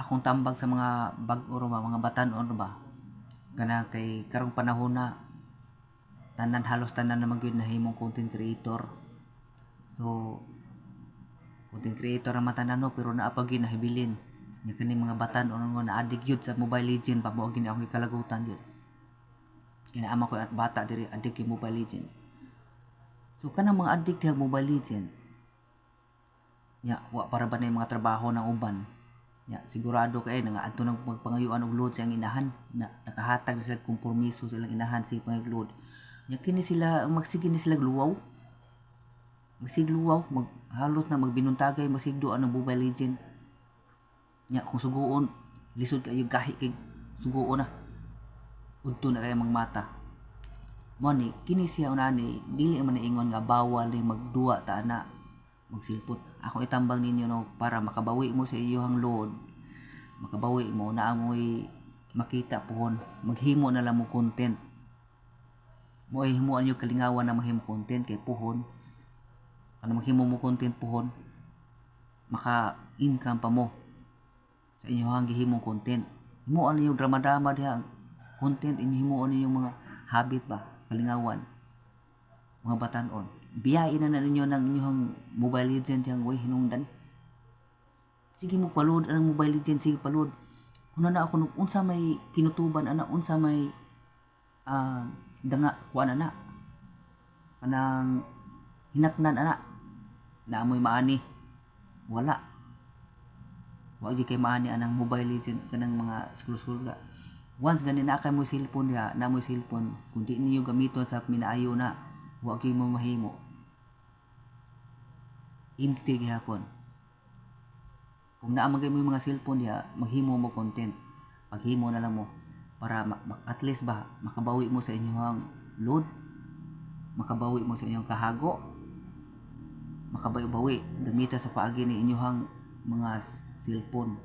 akong tambag sa mga bag-o ba, mga batan-on ba. Kana kay karong panahon na tanan halos tanan na magyud nahimong content creator. So content creator ang matanan no, pero naa pa gyud nahibilin. Nya kani mga batan-on nga na-addict yun sa Mobile Legend pa mo gini ako kalagutan yun. Kinaama ko at bata diri addict kay Mobile Legend. So kanang mga addict sa Mobile Legend, nya wa para ba na yung mga trabaho ng uban. Ya, sigurado kay nga adto nang magpangayuan og load sa iyang inahan na nakahatag na sila kompromiso sa ilang inahan sa pangagload. Ya kini sila magsige ni sila luwaw. Magsigluwaw, halos na magbinuntagay masigdo ang Mobile Legend. Ya kung suguon lisod kayo gahi kay suguon na. Udto na kay mangmata. Mo ni kini siya unani dili man ingon nga bawal ni magduwa ta ana magsilpon. Ako itambang ninyo no para makabawi mo sa iyong load. Makabawi mo na amoy makita pohon. Maghimo na lang mo content. Mo ay himuan yung kalingawan na maghimo content kay pohon. Ano maghimo mo content pohon, maka-income pa mo sa inyong gihimong content. Himuan niyo drama-drama diha content, himuan niyo mga habit ba, kalingawan, mga batan-on. Biyain na ninyo ng inyong Mobile Legend yang way hinungdan. Sige mo palud ang Mobile Legend, sige palud. Kung na ako unsa may kinutuban ana, unsa may danga kuan ana. Kanang hinatnan ana. Naamoy maani. Wala. Wa di kay maani anang Mobile Legend kanang mga school once gani na kay mo cellphone ya, na mo cellphone, kung di niyo gamiton sa minaayo na, wa gyud mo mahimo. Empty gihapon. Kung naa man mo mga cellphone ya, maghimo mo content. Paghimo na lang mo para at least ba makabawi mo sa inyong load, makabawi mo sa inyong kahago, makabawi gamita sa paagi ni inyong mga cellphone.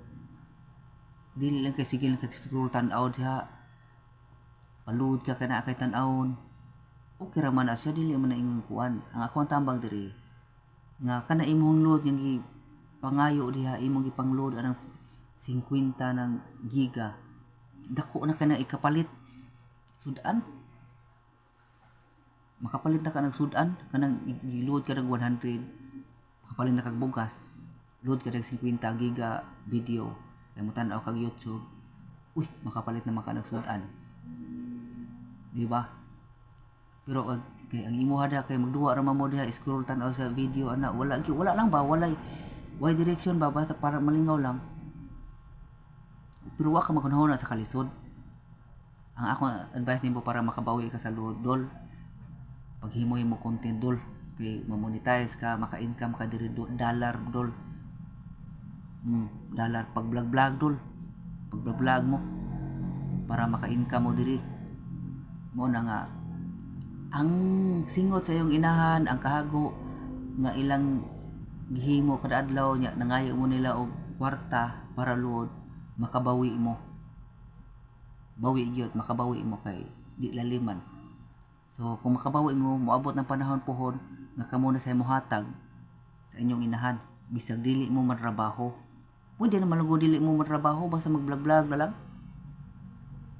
Dili lang kay sige lang kay scroll tan-aw diha. Palud ka kana kay tan-awon. Okay ra man na siya, dili man na ingon kuan. Ang akong tambang diri nga kana imong load nga pangayo diha, imong ipang-load anang 50 ng giga. Dako na kana ikapalit. Sudan. Makapalit na ka ng sudan, kanang i-load ka ng 100. Makapalit na kag bugas. Load ka ng 50 giga video. Kaya mo tanaw kag YouTube. Uy, makapalit na maka ng sudan. Di ba? Pero kay ang imo hada kay magduwa ra mo diha scroll tan-aw sa video ana, wala lang ba, walay direction ba basta para malingaw lang. Pero wa ka magunahon sa kalisod. Ang ako advice nimo para makabawi ka sa load, dol, paghimo mo content dol, kay ma-monetize ka, maka-income ka diri dollar dol. Dollar pag vlog dol. Pag vlog mo para maka-income mo diri. Mo na nga ang singot sa iyong inahan, ang kahago nga ilang gihimo kada adlaw nya, nangayo mo nila og kwarta para load, makabawi mo. Bawi gyud, makabawi mo kay di laliman. So kung makabawi mo, moabot ng panahon pohon nga kamo na sa mohatag sa inyong inahan, bisag dili mo matrabaho. Pwede naman lang dili mo matrabaho, basta mag-vlog na lang.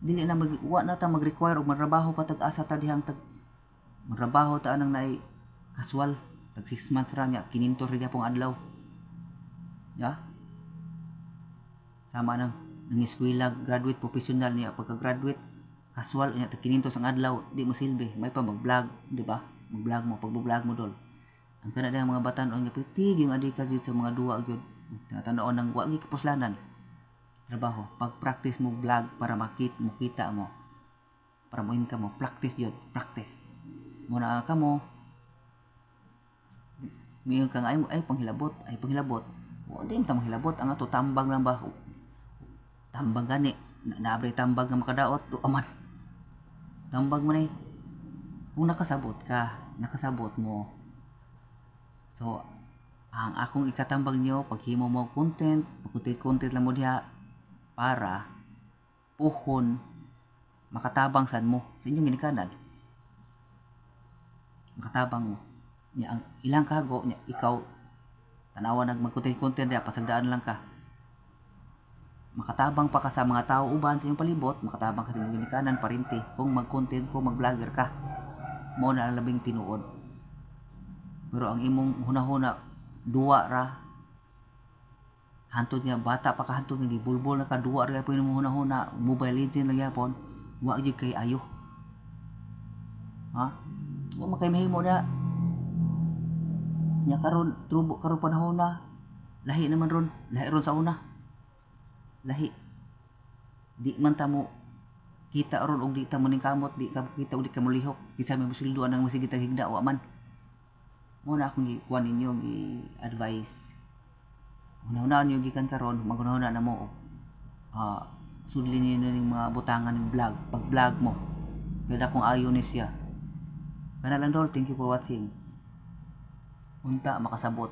Dili na wa na ta mag-require og matrabaho pa tag-asa ta dihang matrabaho ta anang naay casual tag 6 months ra nya, 500 ra gyapon adlaw. Ya? Sama nang eskwela, graduate, professional niya pagka-graduate, casual nya tag 500 ang adlaw, di mo silbi. May pa mag-vlog, di ba? Mag-vlog mo, pag-vlog mo dol. Ang kana dayang mga batan-on nga pitig yung adi ka sa mga duwa gyud. Tanaw nang wa gyud kapuslanan. Trabaho, pag-practice mo vlog para makita mo. Para mo income mo, practice yun, practice. Muna ka mo, mayroon kang ay panghilabot. O din ta manghilabot, ang ato tambang lang ba? Tambang gani, naabray tambag nga makadaot, aman. Tambag mo na kung nakasabot mo. So, ang akong ikatambag nyo, paghimo mo content lang mo diha para puhon makatabang sad mo sa inyong ginikanan. Makatabang mo. Nya ang ilang kago nya ikaw tanawa nag mag-content diha, pasagdaan lang ka. makatabang pa ka sa mga tao uban sa iyong palibot, makatabang ka sa imong ginikanan parinti kung mag-content ko, mag-vlogger ka. Mao na ang labing tinuod. Pero ang imong hunahuna duwa ra, hantod nga bata pa ka, hantod nga gibulbol na ka, duwa ra gyapon imong hunahuna, Mobile Legend lang gyapon, wa gyud kay ayo. Ha? Wa man kay mahimo na. Nya karon trubo karon panahon na. Lahi naman ron, lahi ron sa una. Lahi. Di man ta mo kita ron og di ta maning kamot, di ka kita og di ka molihok. Kinsa may musilduan ang masigit ang higda wa man. Mo na akong gikuan ninyo gi-advise. Una-una niyo gikan karon, magunahuna na mo sudlin niyo ning mga butangan ng vlog, pag-vlog mo. Kaya akong ayo ni siya. Kana lang dol, thank you for watching. Unta makasabot.